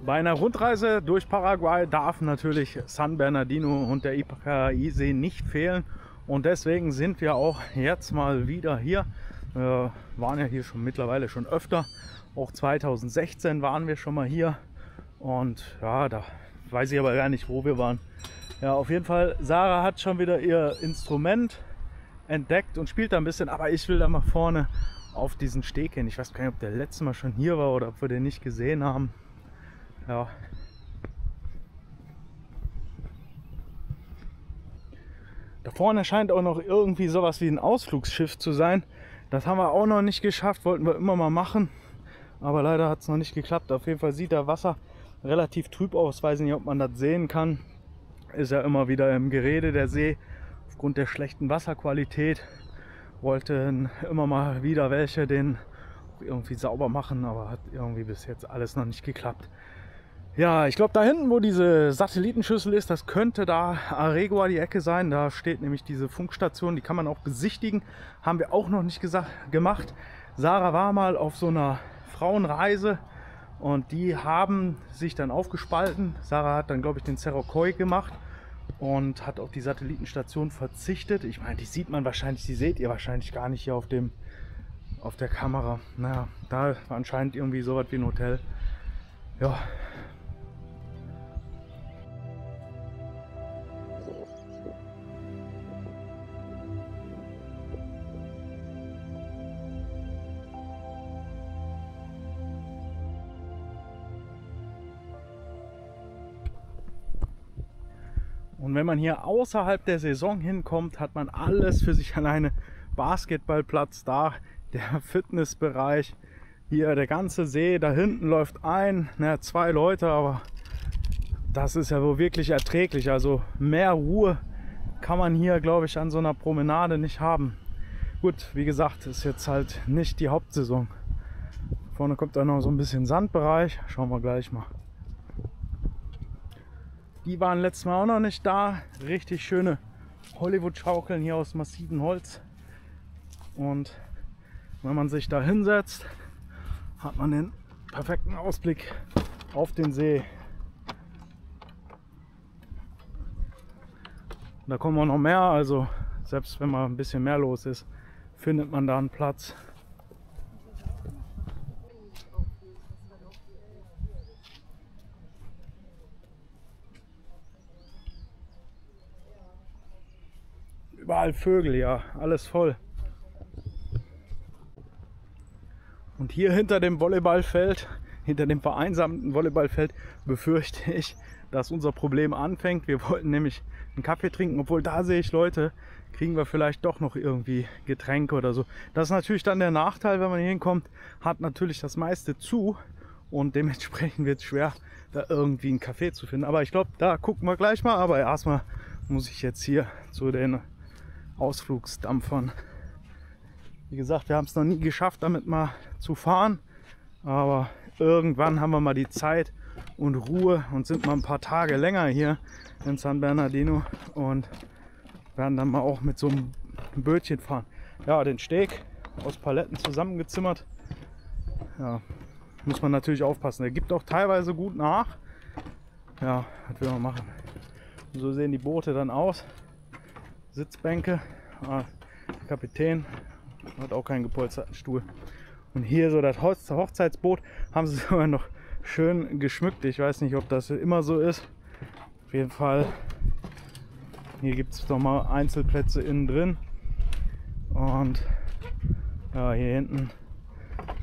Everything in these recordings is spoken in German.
Bei einer Rundreise durch Paraguay darf natürlich San Bernardino und der Ipacaraí-See nicht fehlen. Und deswegen sind wir auch jetzt mal wieder hier. Wir waren ja hier schon mittlerweile schon öfter. Auch 2016 waren wir schon mal hier. Und ja, da weiß ich aber gar nicht, wo wir waren. Ja, auf jeden Fall, Sarah hat schon wieder ihr Instrument entdeckt und spielt da ein bisschen. Aber ich will da mal vorne auf diesen Steg hin. Ich weiß gar nicht, ob der letzte Mal schon hier war oder ob wir den nicht gesehen haben. Ja. Da vorne scheint auch noch irgendwie sowas wie ein Ausflugsschiff zu sein. Das haben wir auch noch nicht geschafft, wollten wir immer mal machen. Aber leider hat es noch nicht geklappt. Auf jeden Fall sieht das Wasser relativ trüb aus. Weiß nicht, ob man das sehen kann. Ist ja immer wieder im Gerede der See. Aufgrund der schlechten Wasserqualität wollten immer mal wieder welche den irgendwie sauber machen. Aber hat irgendwie bis jetzt alles noch nicht geklappt. Ja, ich glaube da hinten, wo diese Satellitenschüssel ist, das könnte da Aregua die Ecke sein. Da steht nämlich diese Funkstation, die kann man auch besichtigen. Haben wir auch noch nicht gemacht. Sarah war mal auf so einer Frauenreise und die haben sich dann aufgespalten. Sarah hat dann, glaube ich, den Cerro Coy gemacht und hat auf die Satellitenstation verzichtet. Ich meine, die sieht man wahrscheinlich, die seht ihr wahrscheinlich gar nicht hier auf der Kamera. Naja, da war anscheinend irgendwie sowas wie ein Hotel. Ja. Und wenn man hier außerhalb der Saison hinkommt, hat man alles für sich alleine. Basketballplatz da, der Fitnessbereich, hier der ganze See, da hinten läuft zwei Leute, aber das ist ja wohl wirklich erträglich. Also mehr Ruhe kann man hier, glaube ich, an so einer Promenade nicht haben. Gut, wie gesagt, ist jetzt halt nicht die Hauptsaison. Vorne kommt dann noch so ein bisschen Sandbereich, schauen wir gleich mal. Die waren letztes Mal auch noch nicht da. Richtig schöne Hollywood-Schaukeln hier aus massivem Holz. Und wenn man sich da hinsetzt, hat man den perfekten Ausblick auf den See. Da kommen auch noch mehr, also selbst wenn mal ein bisschen mehr los ist, findet man da einen Platz. Überall Vögel, ja, alles voll. Und hier hinter dem Volleyballfeld, hinter dem vereinsamten Volleyballfeld, befürchte ich, dass unser Problem anfängt. Wir wollten nämlich einen Kaffee trinken, obwohl da sehe ich Leute, kriegen wir vielleicht doch noch irgendwie Getränke oder so. Das ist natürlich dann der Nachteil, wenn man hier hinkommt, hat natürlich das meiste zu und dementsprechend wird es schwer, da irgendwie einen Kaffee zu finden. Aber ich glaube, da gucken wir gleich mal. Aber erstmal muss ich jetzt hier zu den Ausflugsdampfern. Wie gesagt, wir haben es noch nie geschafft, damit mal zu fahren, aber irgendwann haben wir mal die Zeit und Ruhe und sind mal ein paar Tage länger hier in San Bernardino und werden dann mal auch mit so einem Bötchen fahren. Ja, den Steg aus Paletten zusammengezimmert. Ja, muss man natürlich aufpassen. Der gibt auch teilweise gut nach. Ja, was will man machen? So sehen die Boote dann aus. Sitzbänke. Der Kapitän hat auch keinen gepolsterten Stuhl. Und hier so das Hochzeitsboot haben sie sogar noch schön geschmückt. Ich weiß nicht, ob das immer so ist. Auf jeden Fall, hier gibt es nochmal Einzelplätze innen drin. Und ja, hier hinten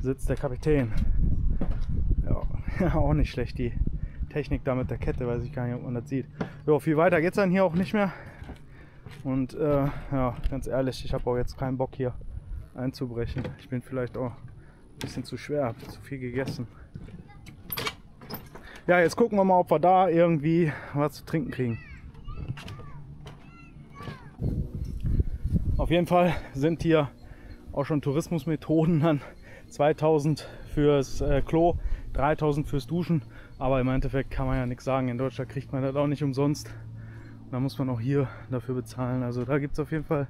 sitzt der Kapitän. Ja, auch nicht schlecht die Technik da mit der Kette, weiß ich gar nicht, ob man das sieht. Ja, viel weiter geht es dann hier auch nicht mehr. Und ja, ganz ehrlich, ich habe auch jetzt keinen Bock hier einzubrechen. Ich bin vielleicht auch ein bisschen zu schwer, habe zu viel gegessen. Ja, jetzt gucken wir mal, ob wir da irgendwie was zu trinken kriegen. Auf jeden Fall sind hier auch schon Tourismusmethoden dann 2000 fürs Klo, 3000 fürs Duschen. Aber im Endeffekt kann man ja nichts sagen. In Deutschland kriegt man das auch nicht umsonst. Da muss man auch hier dafür bezahlen. Also da gibt es auf jeden Fall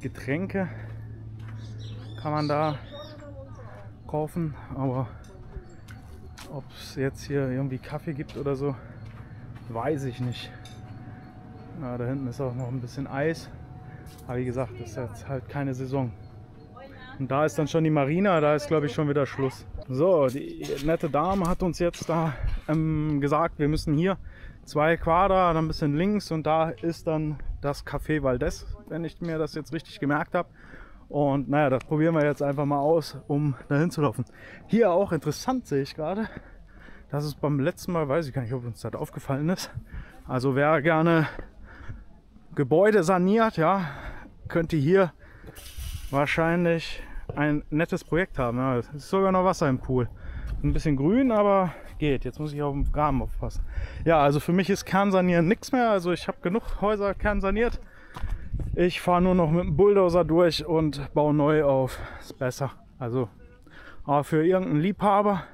Getränke. Kann man da kaufen. Aber Ob es jetzt hier irgendwie Kaffee gibt oder so, weiß ich nicht. Ja, da hinten ist auch noch ein bisschen Eis. Aber wie gesagt, das ist jetzt halt keine Saison. Und da ist dann schon die Marina, da ist glaube ich schon wieder Schluss. So, die nette Dame hat uns jetzt da gesagt, wir müssen hier 2 Quadra, dann ein bisschen links und da ist dann das Café Valdez, wenn ich mir das jetzt richtig gemerkt habe. Und naja, das probieren wir jetzt einfach mal aus, um dahin zu laufen. Hier auch interessant sehe ich gerade, dass es beim letzten Mal, weiß ich gar nicht, ob uns das aufgefallen ist. Also wer gerne Gebäude saniert, ja, könnte hier wahrscheinlich ein nettes Projekt haben. Ja, es ist sogar noch Wasser im Pool. Ein bisschen grün, aber geht. Jetzt muss ich auf den Rahmen aufpassen. Ja, also für mich ist Kernsanieren nichts mehr. Also ich habe genug Häuser kernsaniert. Ich fahre nur noch mit dem Bulldozer durch und baue neu auf. Ist besser. Also, aber für irgendeinen Liebhaber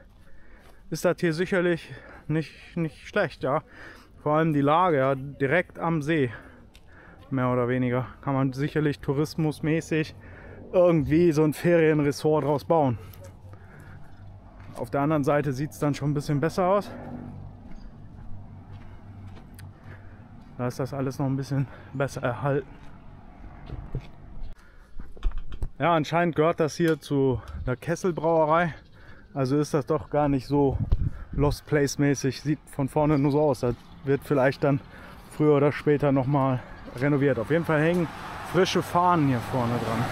ist das hier sicherlich nicht schlecht, ja. Vor allem die Lage, ja, direkt am See. Mehr oder weniger. Kann man sicherlich tourismusmäßig irgendwie so ein Ferienresort draus bauen. Auf der anderen Seite sieht es dann schon ein bisschen besser aus. Da ist das alles noch ein bisschen besser erhalten. Ja, anscheinend gehört das hier zu der Kesselbrauerei. Also ist das doch gar nicht so Lost Place mäßig. Sieht von vorne nur so aus. Das wird vielleicht dann früher oder später nochmal renoviert. Auf jeden Fall hängen frische Fahnen hier vorne dran.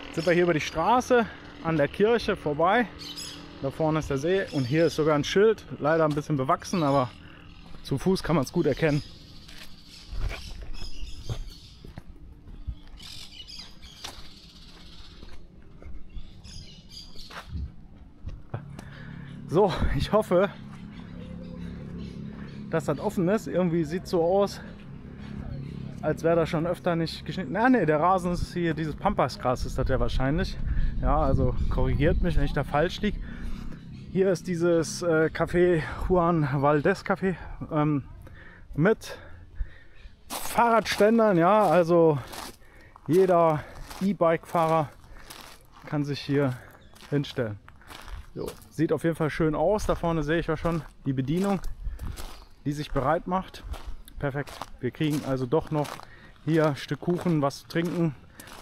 Jetzt sind wir hier über die Straße an der Kirche vorbei. Da vorne ist der See und hier ist sogar ein Schild. Leider ein bisschen bewachsen, aber zu Fuß kann man es gut erkennen. So, ich hoffe, dass das offen ist. Irgendwie sieht es so aus, als wäre das schon öfter nicht geschnitten. Ah ne, der Rasen ist hier, dieses Pampasgras ist das ja wahrscheinlich. Ja, also korrigiert mich, wenn ich da falsch liege. Hier ist dieses Café Juan Valdez Café mit Fahrradständern. Ja, also jeder E-Bike-Fahrer kann sich hier hinstellen. So, sieht auf jeden Fall schön aus. Da vorne sehe ich ja schon die Bedienung, die sich bereit macht. Perfekt. Wir kriegen also doch noch hier ein Stück Kuchen, was zu trinken.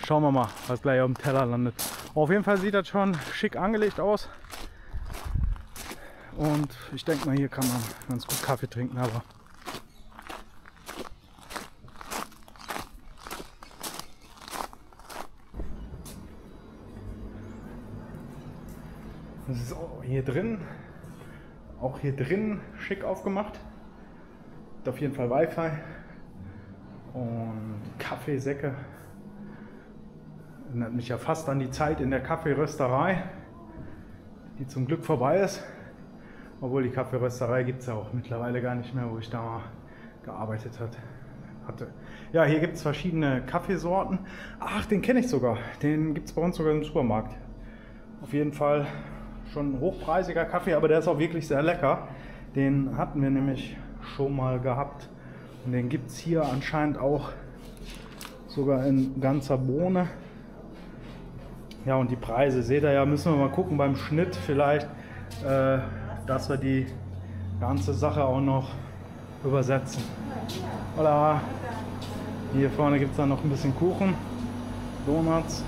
Schauen wir mal, was gleich auf dem Teller landet. Auf jeden Fall sieht das schon schick angelegt aus. Und ich denke mal, hier kann man ganz gut Kaffee trinken. Aber das ist auch hier drin schick aufgemacht. Auf jeden Fall Wi-Fi und Kaffeesäcke. Erinnert mich ja fast an die Zeit in der Kaffeerösterei, die zum Glück vorbei ist. Obwohl die Kaffeerösterei gibt es ja auch mittlerweile gar nicht mehr, wo ich da mal gearbeitet hatte. Ja, hier gibt es verschiedene Kaffeesorten. Ach, den kenne ich sogar. Den gibt es bei uns sogar im Supermarkt. Auf jeden Fall schon ein hochpreisiger Kaffee, aber der ist auch wirklich sehr lecker. Den hatten wir nämlich schon mal gehabt. Und den gibt es hier anscheinend auch sogar in ganzer Bohne. Ja, und die Preise seht ihr ja, müssen wir mal gucken beim Schnitt vielleicht, dass wir die ganze Sache auch noch übersetzen. Hola. Hier vorne gibt es dann noch ein bisschen Kuchen, Donuts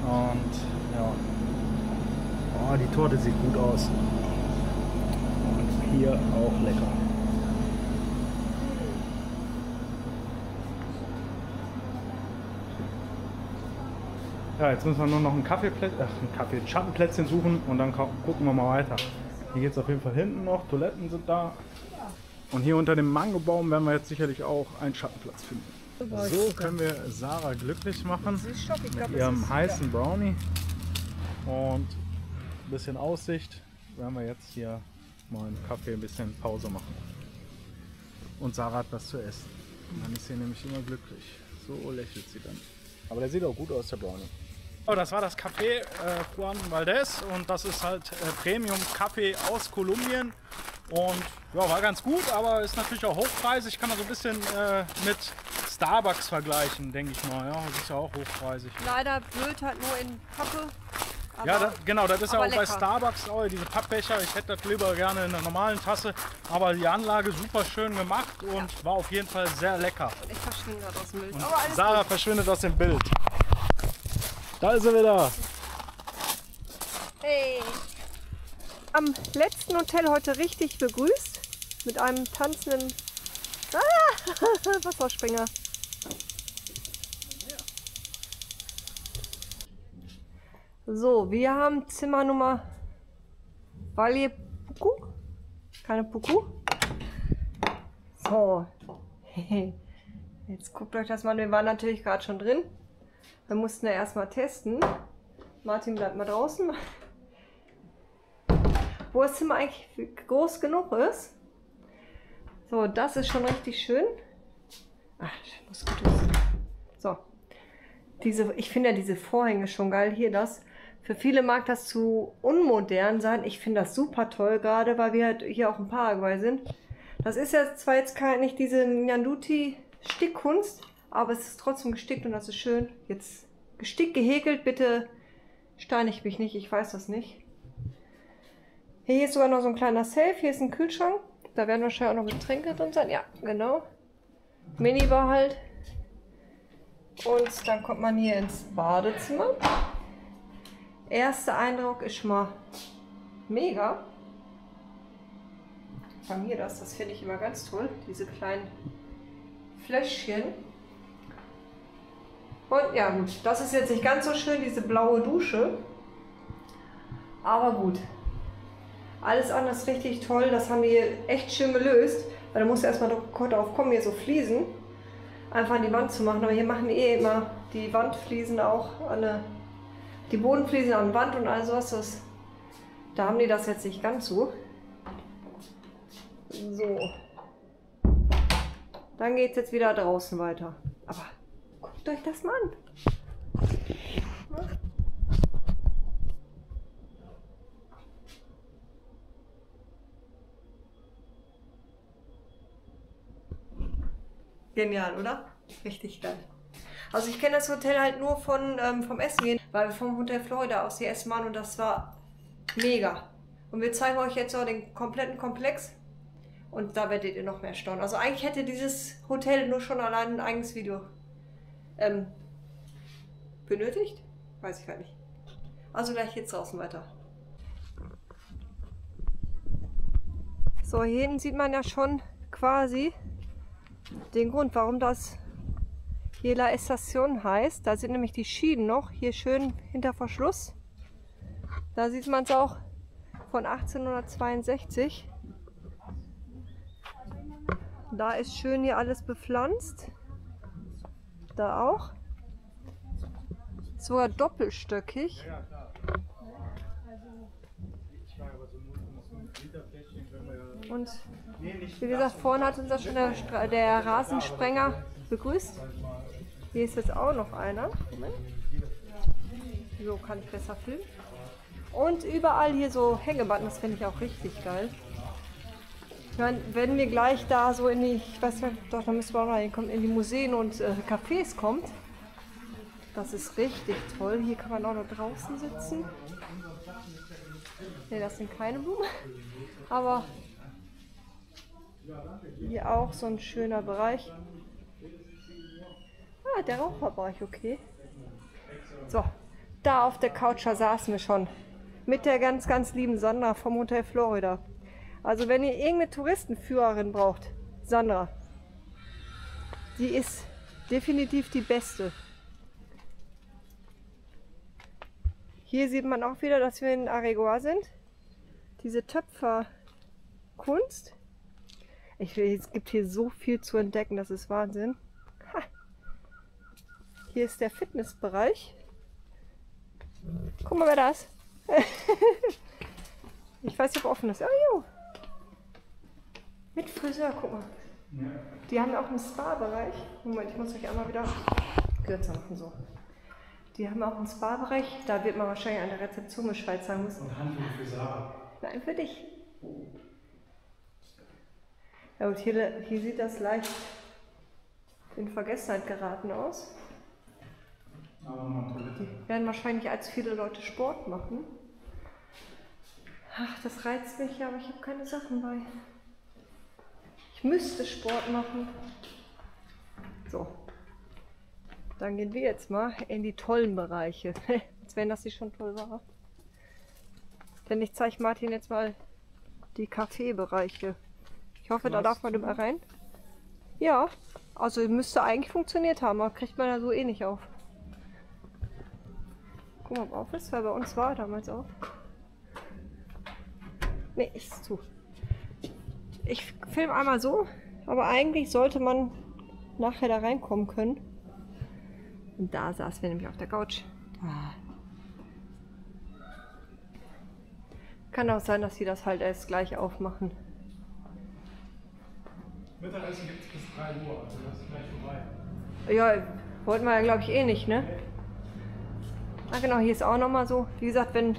und ja, oh, die Torte sieht gut aus und hier auch lecker. Ja, jetzt müssen wir nur noch ein Schattenplätzchen suchen und dann gucken wir mal weiter. Hier geht es auf jeden Fall hinten noch, Toiletten sind da. Und hier unter dem Mangobaum werden wir jetzt sicherlich auch einen Schattenplatz finden. So können wir Sarah glücklich machen mit ihrem heißen Brownie. Und ein bisschen Aussicht, werden wir jetzt hier mal im Café ein bisschen Pause machen. Und Sarah hat was zu essen. Und dann ist sie nämlich immer glücklich. So lächelt sie dann. Aber der sieht auch gut aus, der Brownie. Oh, das war das Café Juan Valdez und das ist halt Premium Kaffee aus Kolumbien und ja, war ganz gut, aber ist natürlich auch hochpreisig. Kann man so ein bisschen mit Starbucks vergleichen, denke ich mal. Ja, das ist ja auch hochpreisig. Leider blöd halt nur in Pappe. Ja, genau, das ist ja auch lecker. bei Starbucks, diese Pappbecher. Ich hätte das lieber gerne in einer normalen Tasse. Aber die Anlage super schön gemacht und war auf jeden Fall sehr lecker. Ich verschwinde gerade aus dem Bild. Und Aber alles Sarah gut. verschwindet aus dem Bild. Da ist sie wieder. Hey. Am letzten Hotel heute richtig begrüßt mit einem tanzenden Wasserspringer. So, wir haben Zimmer Nummer Valle Puku. Keine Puku. So. Jetzt guckt euch das mal an. Wir waren natürlich gerade schon drin. Wir mussten ja erstmal testen. Martin bleibt mal draußen. Wo das Zimmer eigentlich groß genug ist. So, das ist schon richtig schön. Ach, was Gutes. So. Ich finde ja diese Vorhänge schon geil. Hier das. Für viele mag das zu unmodern sein. Ich finde das super toll, gerade weil wir halt hier auch in Paraguay sind. Das ist ja zwar jetzt nicht diese Nyanduti-Stickkunst, aber es ist trotzdem gestickt und das ist schön. Jetzt gestickt, gehäkelt, bitte steinigt mich nicht, ich weiß das nicht. Hier ist sogar noch so ein kleiner Safe, hier ist ein Kühlschrank. Da werden wahrscheinlich auch noch Getränke drin sein. Ja, genau. Minibar halt. Und dann kommt man hier ins Badezimmer. Erster Eindruck ist schon mal mega. Von mir das finde ich immer ganz toll. Diese kleinen Fläschchen. Und ja gut, das ist jetzt nicht ganz so schön, diese blaue Dusche. Aber gut. Alles andere ist richtig toll. Das haben wir echt schön gelöst. Weil da musst du erstmal darauf kommen, hier so Fliesen einfach an die Wand zu machen. Aber hier machen die immer die Wandfliesen auch die Bodenfliesen an die Wand und all sowas. Da haben die das jetzt nicht ganz so. So. Dann geht es jetzt wieder draußen weiter. Aber guckt euch das mal an. Genial, oder? Richtig geil. Also ich kenne das Hotel halt nur vom Essen gehen, weil wir vom Hotel Florida aus hier essen waren und das war mega. Und wir zeigen euch jetzt auch den kompletten Komplex und da werdet ihr noch mehr staunen. Also eigentlich hätte dieses Hotel nur schon allein ein eigenes Video benötigt. Weiß ich gar nicht. Also gleich geht's draußen weiter. So, hier hinten sieht man ja schon quasi den Grund, warum das hier La Estación heißt. Da sind nämlich die Schienen noch, hier schön hinter Verschluss. Da sieht man es auch von 1862. Da ist schön hier alles bepflanzt. Da auch. Sogar doppelstöckig. Und wie gesagt, vorhin hat uns da schon der Rasensprenger begrüßt. Hier ist jetzt auch noch einer. Moment. So kann ich besser filmen. Und überall hier so Hängematten, das finde ich auch richtig geil. Ich meine, wenn wir gleich da so in die, ich weiß nicht, doch, da müssen wir auch noch hinkommen, in die Museen und Cafés kommt. Das ist richtig toll. Hier kann man auch noch draußen sitzen. Ne, das sind keine Blumen. Aber hier auch so ein schöner Bereich. Ah, der Raucherbereich, okay. So, da auf der Couch saßen wir schon. Mit der ganz, ganz lieben Sandra vom Hotel Florida. Also wenn ihr irgendeine Touristenführerin braucht, Sandra, die ist definitiv die beste. Hier sieht man auch wieder, dass wir in Areguá sind. Diese Töpferkunst. Es gibt hier so viel zu entdecken, das ist Wahnsinn. Ha. Hier ist der Fitnessbereich. Guck mal, wer da ist. Ich weiß nicht, ob offen ist. Oh, jo. Mit Friseur, guck mal. Die haben auch einen Spa-Bereich. Moment, ich muss euch einmal wieder kürzer machen. So. Die haben auch einen Spa-Bereich. Da wird man wahrscheinlich an der Rezeption Bescheid sagen müssen. Und Handtuch für Sarah. Nein, für dich. Ja gut, hier sieht das leicht in Vergessenheit geraten aus. Aber mal Toilette. Werden wahrscheinlich allzu viele Leute Sport machen. Ach, das reizt mich ja, aber ich habe keine Sachen bei. Ich müsste Sport machen. So. Dann gehen wir jetzt mal in die tollen Bereiche. Als wenn das nicht schon toll war. Denn ich zeige Martin jetzt mal die Kaffeebereiche. Ich hoffe, da darf man immer rein. Ja, also müsste eigentlich funktioniert haben, aber kriegt man ja so eh nicht auf. Guck mal, ob auf ist, weil bei uns war damals auf. Ne, ist zu. Ich filme einmal so, aber eigentlich sollte man nachher da reinkommen können. Und da saßen wir nämlich auf der Couch. Kann auch sein, dass sie das halt erst gleich aufmachen. Mittagessen gibt es bis 3 Uhr, also das ist gleich vorbei. Ja, wollten wir ja glaube ich eh nicht, ne? Ah genau, hier ist auch nochmal so. Wie gesagt, wir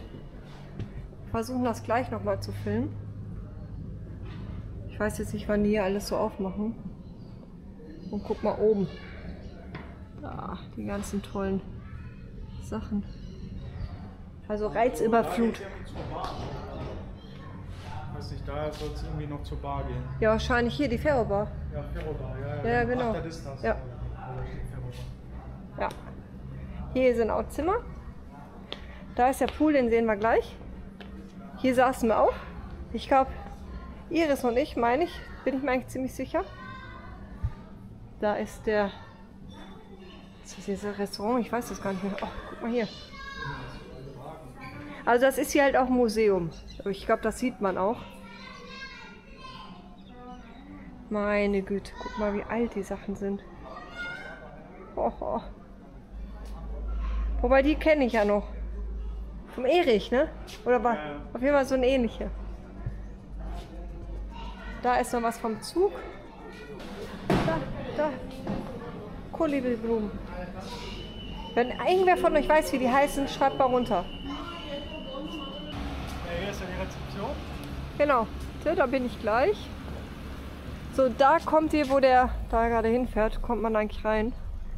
versuchen das gleich nochmal zu filmen. Ich weiß jetzt nicht, wann die hier alles so aufmachen. Und guck mal oben. Da, die ganzen tollen Sachen. Also Reizüberflut. Ich weiß nicht, daher soll es irgendwie noch zur Bar gehen. Ja, wahrscheinlich hier die Ferrobar. Ja, Ferrobar, Ja, genau. Ach, das ist das. Ja. Ja. Hier sind auch Zimmer. Da ist der Pool, den sehen wir gleich. Hier saßen wir auch. Ich glaube, Iris und ich, meine ich, bin ich mir eigentlich ziemlich sicher. Da ist der... Was ist dieses Restaurant? Ich weiß das gar nicht mehr. Oh, guck mal hier. Also das ist hier halt auch ein Museum. Ich glaube, das sieht man auch. Meine Güte, guck mal, wie alt die Sachen sind. Oh, oh. Wobei, die kenne ich ja noch. Vom Erich, ne? Oder war auf jeden Fall so ein ähnlicher. Da ist noch was vom Zug. Da. Kolibrilblumen. Wenn irgendwer von euch weiß, wie die heißen, schreibt mal runter. Ja, hier ist ja die Rezeption. Genau, so, da bin ich gleich. So, da kommt ihr, wo der da gerade hinfährt, kommt man eigentlich rein.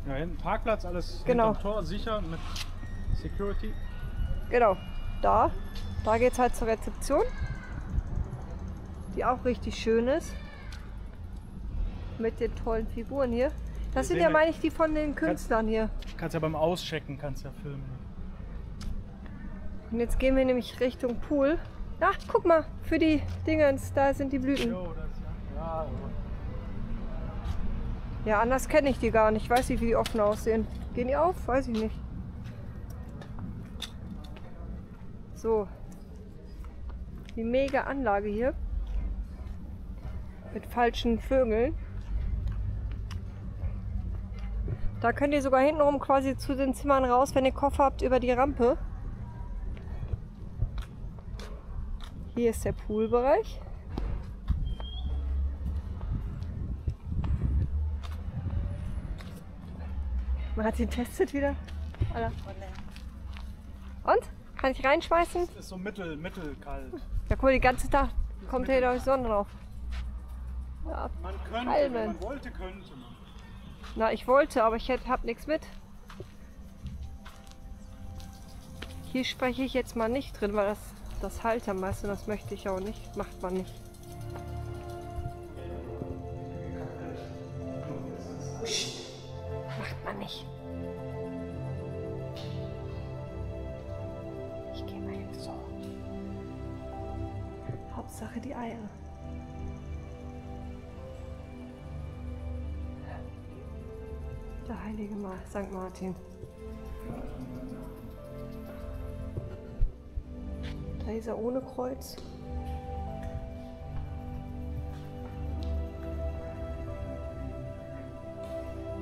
Ja, hinten Parkplatz, alles Genau. hinterm Tor, sicher mit Security. Genau, da geht's halt zur Rezeption, die auch richtig schön ist. Mit den tollen Figuren hier. Das sind ja, meine ich, die von den Künstlern hier. Kannst ja beim Auschecken, kannst ja filmen. Und jetzt gehen wir nämlich Richtung Pool. Ach, guck mal, für die Dingens, da sind die Blüten. Jo, das ja. Ja, anders kenne ich die gar nicht. Ich weiß nicht, wie die offen aussehen. Gehen die auf? Weiß ich nicht. So. Die mega Anlage hier. Mit falschen Vögeln. Da könnt ihr sogar hintenrum quasi zu den Zimmern raus, wenn ihr Koffer habt, über die Rampe. Hier ist der Poolbereich. Martin testet wieder. Und? Kann ich reinschmeißen? Das ist so mittelkalt. Ja, cool, den ganzen Tag kommt hier durch Sonne drauf. Ja, Man könnte, Palmen. wenn man wollte, könnte man. Na, ich wollte, aber ich hab nichts mit. Hier spreche ich jetzt mal nicht drin, weil das halt am meisten, das möchte ich auch nicht. Macht man nicht. Psst. Macht man nicht. Ich gehe mal jetzt so. Hauptsache die Eier. Der heilige St. Martin. Da ist er ohne Kreuz.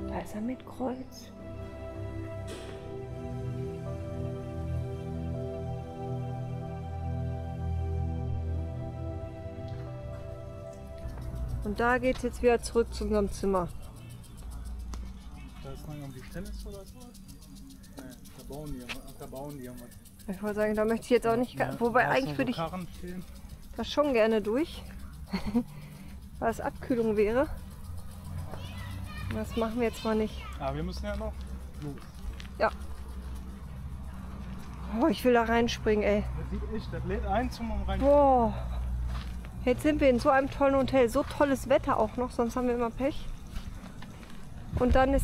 Da ist er mit Kreuz. Und da geht es jetzt wieder zurück zu unserem Zimmer. Da ist noch irgendwie Tennis oder so? Nein, da bauen die irgendwas. Ich wollte sagen, da möchte ich jetzt auch nicht, wobei eigentlich würde ich das schon gerne durch, weil es Abkühlung wäre. Das machen wir jetzt mal nicht. Aber wir müssen ja noch los. Ja, Oh, ich will da reinspringen, ey. Das sieht echt, das lädt ein zum rein. Boah. Jetzt sind wir in so einem tollen Hotel. So tolles Wetter auch noch, sonst haben wir immer Pech. Und dann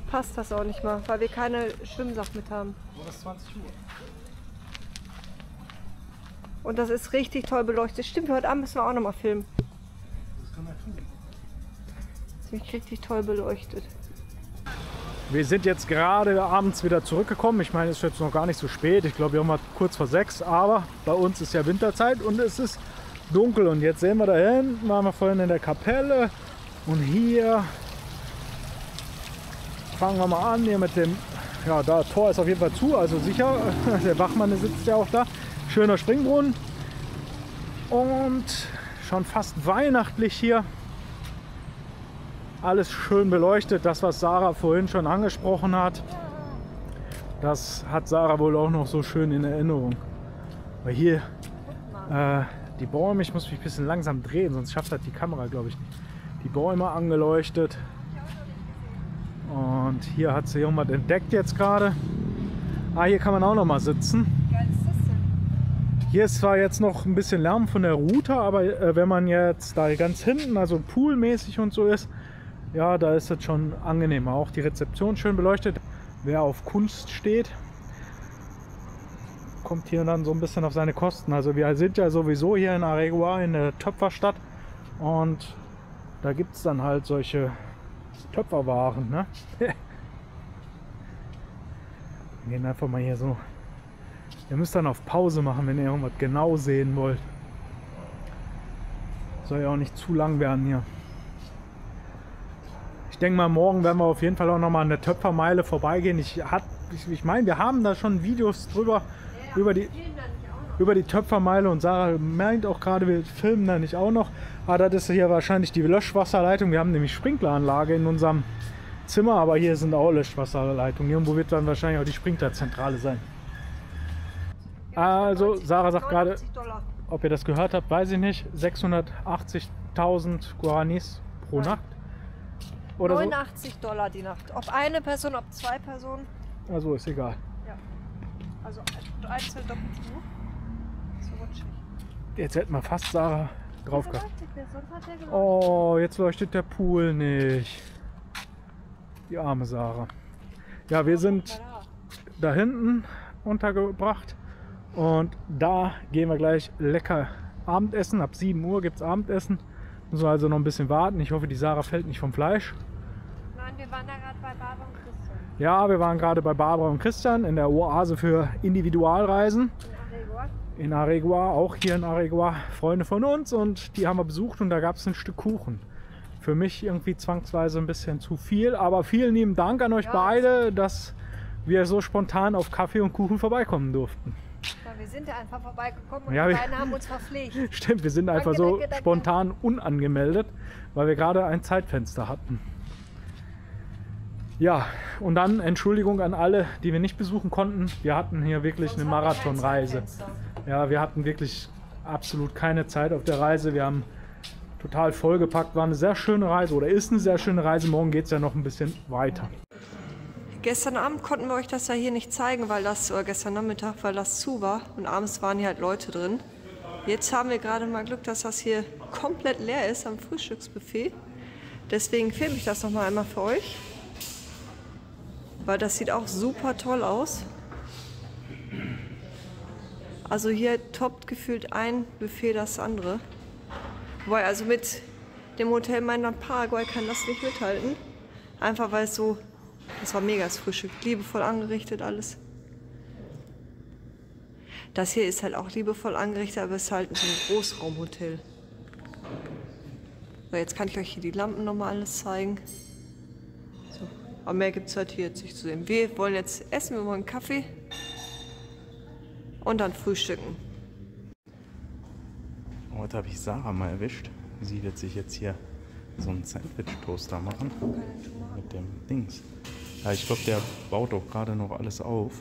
passt das auch nicht mal, weil wir keine Schwimmsachen mit haben. Oh, das ist 20 Uhr. Und das ist richtig toll beleuchtet. Stimmt, heute Abend müssen wir auch noch mal filmen. Das kann er tun. Das ist richtig toll beleuchtet. Wir sind jetzt gerade abends wieder zurückgekommen. Ich meine, es ist jetzt noch gar nicht so spät. Ich glaube, wir haben mal kurz vor 6. Aber bei uns ist ja Winterzeit und es ist dunkel. Und jetzt sehen wir da hinten, waren wir vorhin in der Kapelle. Und hier fangen wir mal an. Hier mit dem, ja, da Tor ist auf jeden Fall zu, also sicher. Der Wachmann sitzt ja auch da. Schöner Springbrunnen. Und schon fast weihnachtlich hier. Alles schön beleuchtet, das was Sarah vorhin schon angesprochen hat. Das hat Sarah wohl auch noch so schön in Erinnerung. Weil hier die Bäume, ich muss mich ein bisschen langsam drehen, sonst schafft das die Kamera glaube ich nicht. Die Bäume angeleuchtet. Und hier hat sie jemand entdeckt jetzt gerade. Ah, hier kann man auch noch mal sitzen. Wie geil ist das denn? Hier ist zwar jetzt noch ein bisschen Lärm von der Route, aber wenn man jetzt da ganz hinten, also poolmäßig und so ist, ja, da ist es schon angenehmer. Auch die Rezeption schön beleuchtet. Wer auf Kunst steht, kommt hier dann so ein bisschen auf seine Kosten. Also wir sind ja sowieso hier in Aregua, in der Töpferstadt. Und da gibt es dann halt solche Töpferwaren. Ne? Wir gehen einfach mal hier so. Ihr müsst dann auf Pause machen, wenn ihr irgendwas genau sehen wollt. Soll ja auch nicht zu lang werden hier. Ich denke mal, morgen werden wir auf jeden Fall auch noch mal an der Töpfermeile vorbeigehen. Ich meine, wir haben da schon Videos drüber, über die Töpfermeile, und Sarah meint auch gerade, wir filmen da nicht auch noch. Aber das ist hier wahrscheinlich die Löschwasserleitung. Wir haben nämlich Sprinkleranlage in unserem Zimmer, aber hier sind auch Löschwasserleitungen. Irgendwo wird dann wahrscheinlich auch die Sprinklerzentrale sein. Also, Sarah sagt gerade, ob ihr das gehört habt, weiß ich nicht, 680.000 Guaranis pro Nacht. Oder $89 die Nacht. Ob eine Person, ob zwei Personen. Also ist egal. Ja. Also einzeln doppelt so hoch. So rutschig. Jetzt hätten wir fast Sarah drauf gehabt. Sonst hat der geleuchtet. Oh, jetzt leuchtet der Pool nicht. Die arme Sarah. Ja, wir sind da hinten untergebracht. Und da gehen wir gleich lecker Abendessen. Ab 7 Uhr gibt es Abendessen. Müssen wir also noch ein bisschen warten. Ich hoffe, die Sarah fällt nicht vom Fleisch. Nein, wir waren da gerade bei Barbara und Christian. Ja, wir waren gerade bei Barbara und Christian in der Oase für Individualreisen. In Aregua, auch hier in Aregua. Freunde von uns, und die haben wir besucht, und da gab es ein Stück Kuchen. Für mich irgendwie zwangsweise ein bisschen zu viel. Aber vielen lieben Dank an euch beide, dass wir so spontan auf Kaffee und Kuchen vorbeikommen durften. Ja, wir sind ja einfach vorbeigekommen und Ja, die beiden haben uns verpflegt. Stimmt, wir sind einfach so spontan unangemeldet, weil wir gerade ein Zeitfenster hatten. Ja, und dann Entschuldigung an alle, die wir nicht besuchen konnten. Wir hatten hier wirklich eine Marathonreise. Ja, wir hatten wirklich absolut keine Zeit auf der Reise. Wir haben total vollgepackt. War eine sehr schöne Reise, oder ist eine sehr schöne Reise. Morgen geht es ja noch ein bisschen weiter. Gestern Abend konnten wir euch das ja hier nicht zeigen, oder gestern Nachmittag, weil das zu war. Und abends waren hier halt Leute drin. Jetzt haben wir gerade mal Glück, dass das hier komplett leer ist am Frühstücksbuffet. Deswegen filme ich das noch mal einmal für euch. Weil das sieht auch super toll aus. Also hier toppt gefühlt ein Buffet das andere. Wobei, also mit dem Hotel Mailand Paraguay kann das nicht mithalten. Einfach weil es so, das war mega das Frühstück, liebevoll angerichtet alles. Das hier ist halt auch liebevoll angerichtet, aber es ist halt so ein Großraumhotel. So, jetzt kann ich euch hier die Lampen nochmal alles zeigen. So. Aber mehr gibt es halt hier jetzt nicht zu sehen. Wir wollen jetzt essen, wir wollen einen Kaffee und dann frühstücken. Heute habe ich Sarah mal erwischt. Sie wird sich jetzt hier so einen Sandwich-Toaster machen. Mit dem Dings. Ja, ich glaube, der baut auch gerade noch alles auf.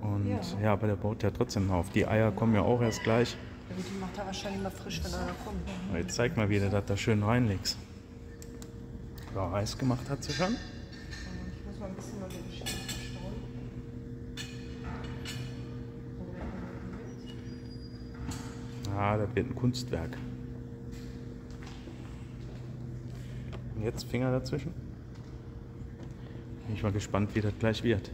Und ja, aber der baut ja trotzdem auf. Die Eier kommen ja auch erst gleich. Die macht er wahrscheinlich mal frisch, wenn einer kommt. Jetzt zeig mal, wie du das da schön reinlegst. So, Eis gemacht hat sie schon. Ich muss mal ein bisschen mal den Geschirr verstauen. Ah, das wird ein Kunstwerk. Und jetzt Finger dazwischen. Bin ich mal gespannt, wie das gleich wird.